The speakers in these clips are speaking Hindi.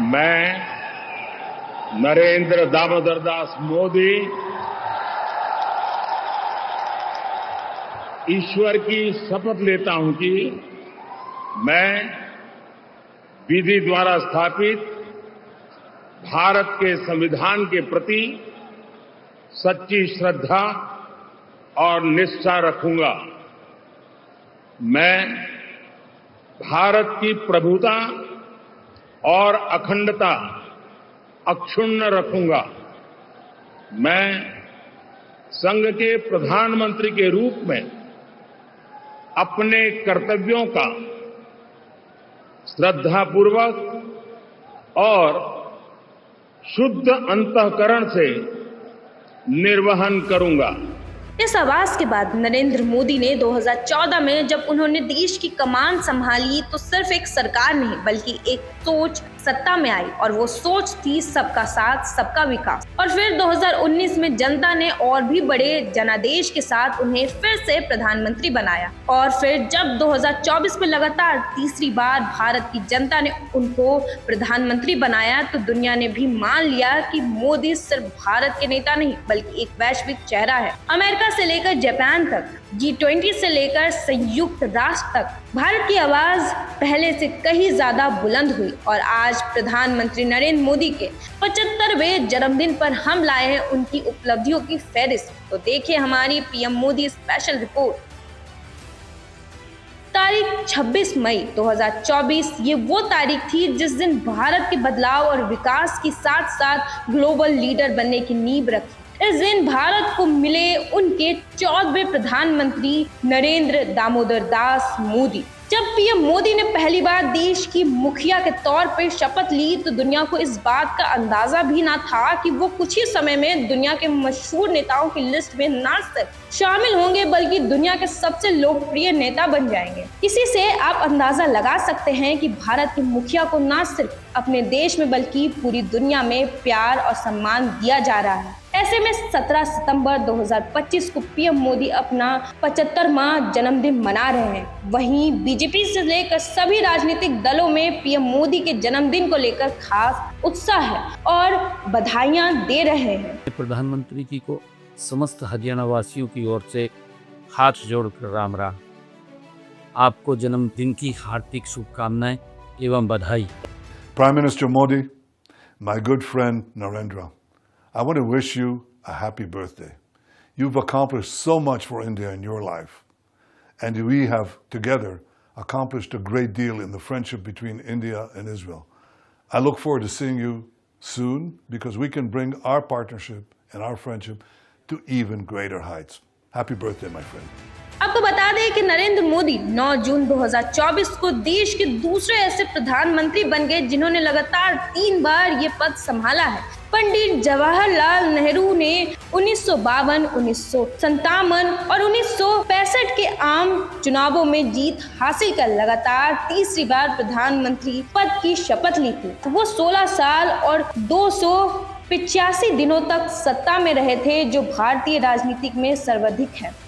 मैं नरेंद्र दामोदर दास मोदी ईश्वर की शपथ लेता हूं कि मैं विधि द्वारा स्थापित भारत के संविधान के प्रति सच्ची श्रद्धा और निष्ठा रखूंगा। मैं भारत की प्रभुता और अखंडता अक्षुण्ण रखूंगा। मैं संघ के प्रधानमंत्री के रूप में अपने कर्तव्यों का श्रद्धापूर्वक और शुद्ध अंतःकरण से निर्वहन करूंगा। इस आवाज के बाद नरेंद्र मोदी ने 2014 में जब उन्होंने देश की कमान संभाली तो सिर्फ एक सरकार नहीं बल्कि एक सोच सत्ता में आई और वो सोच थी सबका साथ सबका विकास। और फिर 2019 में जनता ने और भी बड़े जनादेश के साथ उन्हें फिर से प्रधानमंत्री बनाया और फिर जब 2024 में लगातार तीसरी बार भारत की जनता ने उनको प्रधानमंत्री बनाया तो दुनिया ने भी मान लिया कि मोदी सिर्फ भारत के नेता नहीं बल्कि एक वैश्विक चेहरा है। अमेरिका से लेकर जापान तक, G20 से लेकर संयुक्त राष्ट्र तक भारत की आवाज पहले से कहीं ज्यादा बुलंद हुई और आज प्रधानमंत्री नरेंद्र मोदी के 75वें जन्मदिन पर हम लाए हैं उनकी उपलब्धियों की फहरिस्त। तो देखिए हमारी पीएम मोदी स्पेशल रिपोर्ट। तारीख 26 मई 2024 ये वो तारीख थी जिस दिन भारत के बदलाव और विकास के साथ साथ ग्लोबल लीडर बनने की नींव रखी। इस दिन भारत को मिले उनके 14वें प्रधानमंत्री नरेंद्र दामोदर दास मोदी। जब पीएम मोदी ने पहली बार देश की मुखिया के तौर पर शपथ ली तो दुनिया को इस बात का अंदाजा भी ना था कि वो कुछ ही समय में दुनिया के मशहूर नेताओं की लिस्ट में ना सिर्फ शामिल होंगे बल्कि दुनिया के सबसे लोकप्रिय नेता बन जाएंगे। इसी से आप अंदाजा लगा सकते हैं कि भारत के मुखिया को ना सिर्फ अपने देश में बल्कि पूरी दुनिया में प्यार और सम्मान दिया जा रहा है। ऐसे में 17 सितंबर 2025 को पीएम मोदी अपना 75वां जन्मदिन मना रहे हैं। वहीं बीजेपी से लेकर सभी राजनीतिक दलों में पीएम मोदी के जन्मदिन को लेकर खास उत्साह है और बधाइयां दे रहे हैं। प्रधानमंत्री जी को समस्त हरियाणा वासियों की ओर से हाथ जोड़कर राम राम। आपको जन्मदिन की हार्दिक शुभकामनाएं एवं बधाई। Prime Minister Modi, my good friend Narendra, I want to wish you a happy birthday. You've accomplished so much for India in your life, and we have together accomplished a great deal in the friendship between India and Israel. I look forward to seeing you soon because we can bring our partnership and our friendship to even greater heights. Happy birthday, my friend. आपको बता दें कि नरेंद्र मोदी 9 जून 2024 को देश के दूसरे ऐसे प्रधानमंत्री बन गए जिन्होंने लगातार 3 बार ये पद संभाला है। पंडित जवाहरलाल नेहरू ने 1952, 1957 और 1965 के आम चुनावों में जीत हासिल कर लगातार तीसरी बार प्रधानमंत्री पद की शपथ ली थी। वो 16 साल और 285 दिनों तक सत्ता में रहे थे जो भारतीय राजनीति में सर्वाधिक है।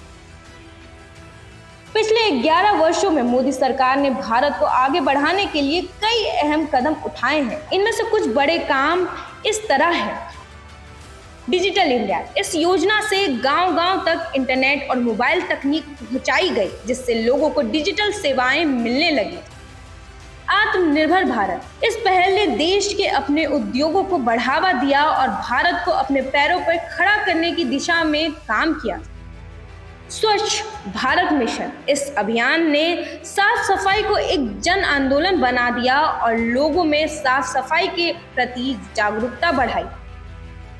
पिछले 11 वर्षों में मोदी सरकार ने भारत को आगे बढ़ाने के लिए कई अहम कदम उठाए हैं। इनमें से कुछ बड़े काम इस तरह है। डिजिटल इंडिया, इस योजना से गांव-गांव तक इंटरनेट और मोबाइल तकनीक पहुंचाई गई जिससे लोगों को डिजिटल सेवाएं मिलने लगी। आत्मनिर्भर भारत, इस पहल ने देश के अपने उद्योगों को बढ़ावा दिया और भारत को अपने पैरों पर खड़ा करने की दिशा में काम किया। स्वच्छ भारत मिशन, इस अभियान ने साफ सफाई को एक जन आंदोलन बना दिया और लोगों में साफ सफाई के प्रति जागरूकता बढ़ाई।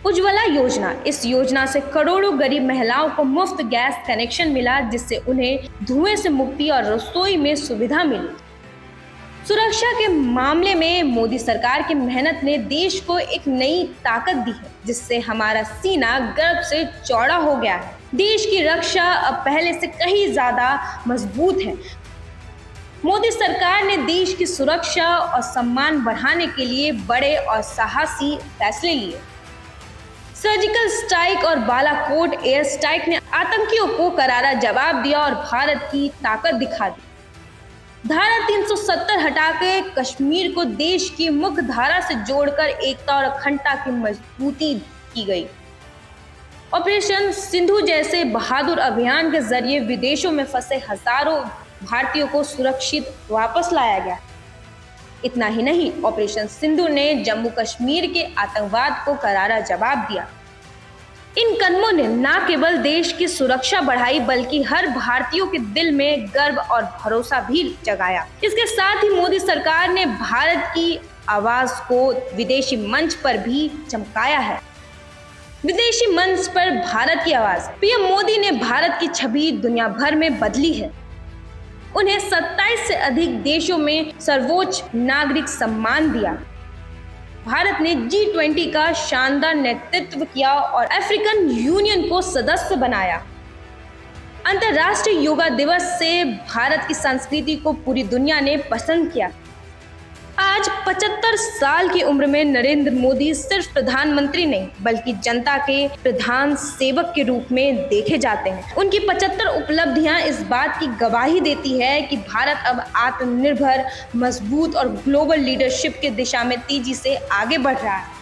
उज्ज्वला योजना, इस योजना से करोड़ों गरीब महिलाओं को मुफ्त गैस कनेक्शन मिला जिससे उन्हें धुएं से मुक्ति और रसोई में सुविधा मिली। सुरक्षा के मामले में मोदी सरकार की मेहनत ने देश को एक नई ताकत दी है जिससे हमारा सीना गर्व से चौड़ा हो गया है। देश की रक्षा अब पहले से कहीं ज्यादा मजबूत है। मोदी सरकार ने देश की सुरक्षा और सम्मान बढ़ाने के लिए बड़े और साहसी फैसले लिए। सर्जिकल स्ट्राइक और बालाकोट एयर स्ट्राइक ने आतंकियों को करारा जवाब दिया और भारत की ताकत दिखा दी। धारा 370 हटा के कश्मीर को देश की मुख्य धारा से जोड़कर एकता और अखंडता की मजबूती की गई। ऑपरेशन सिंधु जैसे बहादुर अभियान के जरिए विदेशों में फंसे हजारों भारतीयों को सुरक्षित वापस लाया गया। इतना ही नहीं, ऑपरेशन सिंधु ने जम्मू कश्मीर के आतंकवाद को करारा जवाब दिया। इन कदमों ने न केवल देश की सुरक्षा बढ़ाई बल्कि हर भारतीयों के दिल में गर्व और भरोसा भी जगाया। इसके साथ ही मोदी सरकार ने भारत की आवाज को विदेशी मंच पर भी चमकाया है। विदेशी मंच पर भारत की आवाज। पीएम मोदी ने भारत की छवि दुनिया भर में बदली है। उन्हें 27 से अधिक देशों में सर्वोच्च नागरिक सम्मान दिया। भारत ने G20 का शानदार नेतृत्व किया और अफ्रीकन यूनियन को सदस्य बनाया। अंतर्राष्ट्रीय योगा दिवस से भारत की संस्कृति को पूरी दुनिया ने पसंद किया। आज 75 साल की उम्र में नरेंद्र मोदी सिर्फ प्रधानमंत्री नहीं बल्कि जनता के प्रधान सेवक के रूप में देखे जाते हैं। उनकी 75 उपलब्धियां इस बात की गवाही देती है कि भारत अब आत्मनिर्भर, मजबूत और ग्लोबल लीडरशिप की दिशा में तेजी से आगे बढ़ रहा है।